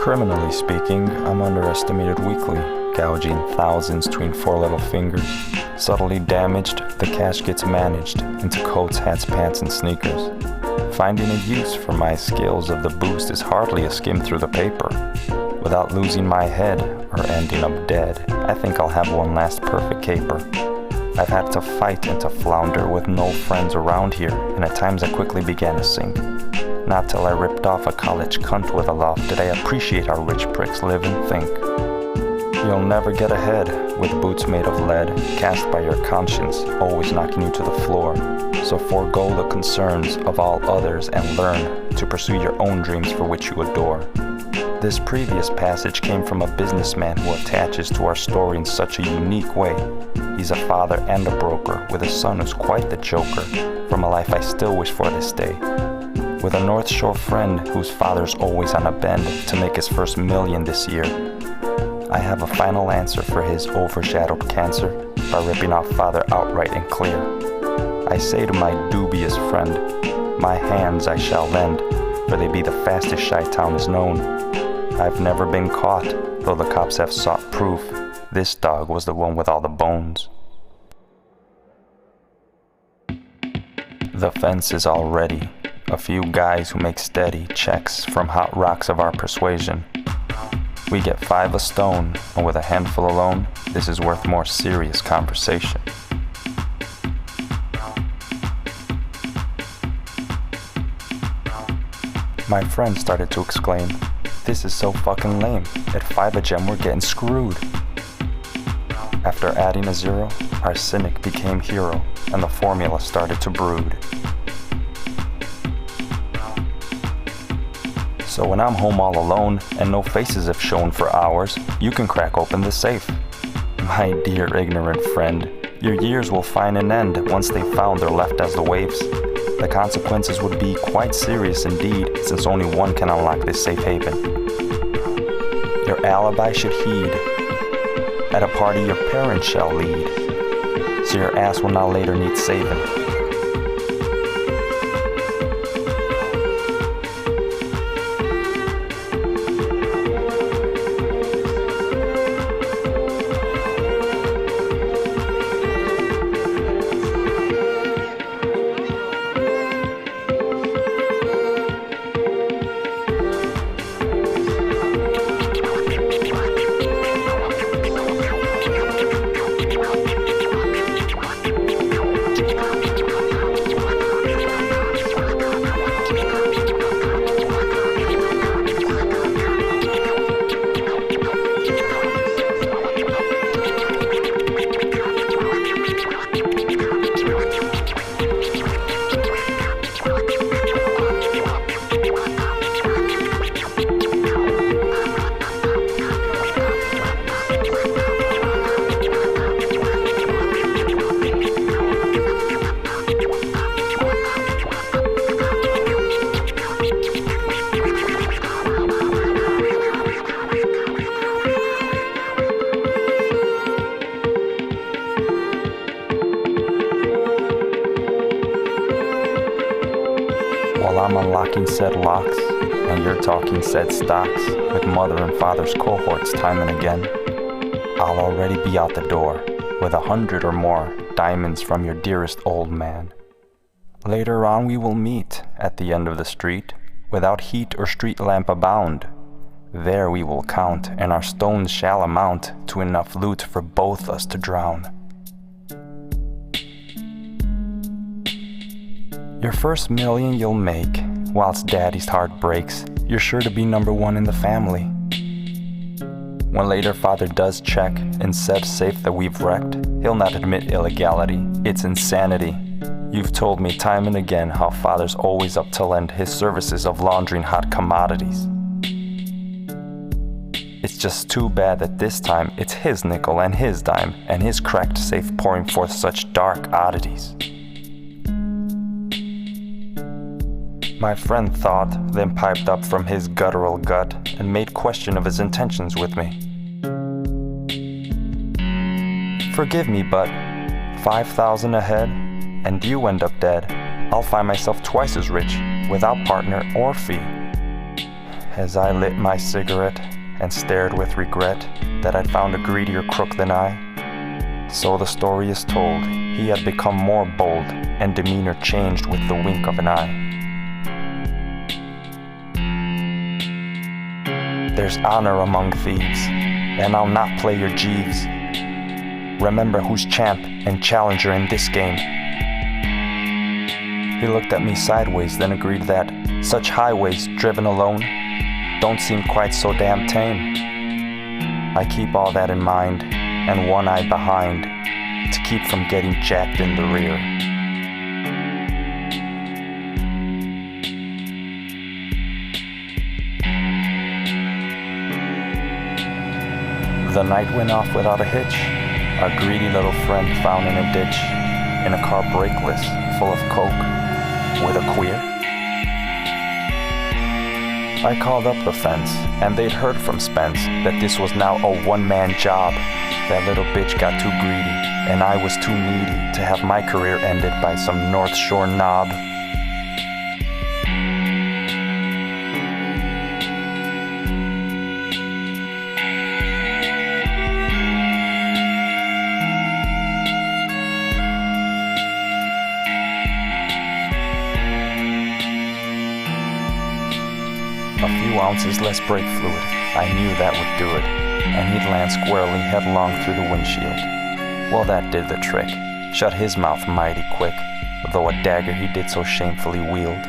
Criminally speaking, I'm underestimated weekly, gouging thousands between four little fingers. Subtly damaged, the cash gets managed into coats, hats, pants, and sneakers. Finding a use for my skills of the boost is hardly a skim through the paper. Without losing my head or ending up dead, I think I'll have one last perfect caper. I've had to fight and to flounder with no friends around here, and at times I quickly began to sink. Not till I ripped off a college cunt with a loft did I appreciate how rich pricks live and think. You'll never get ahead with boots made of lead, cast by your conscience, always knocking you to the floor. So forego the concerns of all others and learn to pursue your own dreams for which you adore. This previous passage came from a businessman who attaches to our story in such a unique way. He's a father and a broker, with a son who's quite the joker, from a life I still wish for this day. With a North Shore friend whose father's always on a bend to make his first million this year. I have a final answer for his overshadowed cancer by ripping off father outright and clear. I say to my dubious friend, my hands I shall lend, for they be the fastest Chi-Town is known. I've never been caught, though the cops have sought proof. This dog was the one with all the bones. The fence is all ready. A few guys who make steady checks from hot rocks of our persuasion. We get 5 a stone, and with a handful alone, this is worth more serious conversation. My friend started to exclaim, "This is so fucking lame. At 5 a gem we're getting screwed." After adding a 0, our cynic became hero, and the formula started to brood. So when I'm home all alone, and no faces have shown for hours, you can crack open the safe. My dear ignorant friend, your years will find an end once they've found they're left as the waves. The consequences would be quite serious indeed, since only one can unlock this safe haven. Your alibi should heed. At a party your parents shall lead, so your ass will not later need saving. I'm unlocking said locks, and you're talking said stocks with mother and father's cohorts time and again. I'll already be out the door with 100 or more diamonds from your dearest old man. Later on we will meet at the end of the street, without heat or street lamp abound. There we will count, and our stones shall amount to enough loot for both us to drown. Your first million you'll make, whilst daddy's heart breaks. You're sure to be number one in the family. When later father does check and said safe that we've wrecked, he'll not admit illegality, it's insanity. You've told me time and again how father's always up to lend his services of laundering hot commodities. It's just too bad that this time it's his nickel and his dime and his cracked safe pouring forth such dark oddities. My friend thought, then piped up from his guttural gut and made question of his intentions with me. Forgive me, but 5,000 ahead, and you end up dead. I'll find myself twice as rich, without partner or fee. As I lit my cigarette and stared with regret that I'd found a greedier crook than I, so the story is told, he had become more bold and demeanor changed with the wink of an eye. There's honor among thieves, and I'll not play your Jeeves. Remember who's champ and challenger in this game. He looked at me sideways, then agreed that such highways driven alone don't seem quite so damn tame. I keep all that in mind, and one eye behind, to keep from getting jacked in the rear. The night went off without a hitch. A greedy little friend found in a ditch, in a car brakeless, full of coke, with a queer. I called up the fence, and they'd heard from Spence that this was now a one-man job. That little bitch got too greedy, and I was too needy to have my career ended by some North Shore knob. A few ounces less brake fluid, I knew that would do it, and he'd land squarely headlong through the windshield. Well, that did the trick, shut his mouth mighty quick, though a dagger he did so shamefully wield.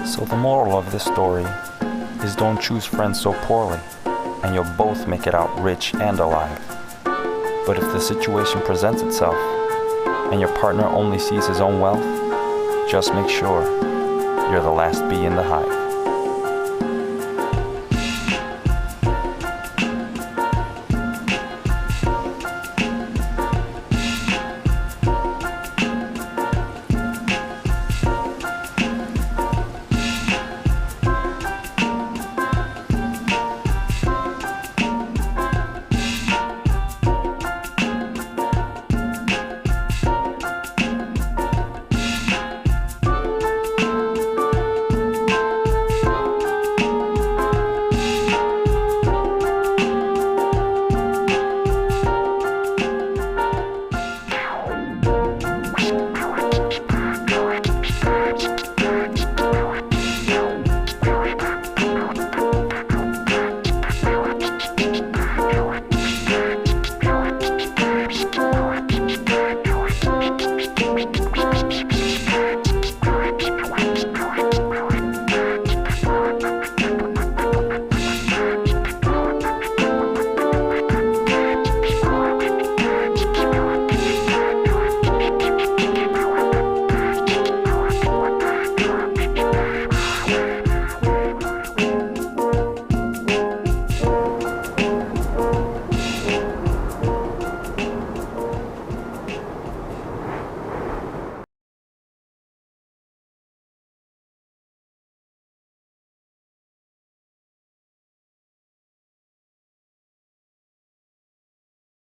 So the moral of this story is don't choose friends so poorly, and you'll both make it out rich and alive. But if the situation presents itself, and your partner only sees his own wealth, just make sure you're the last bee in the hive.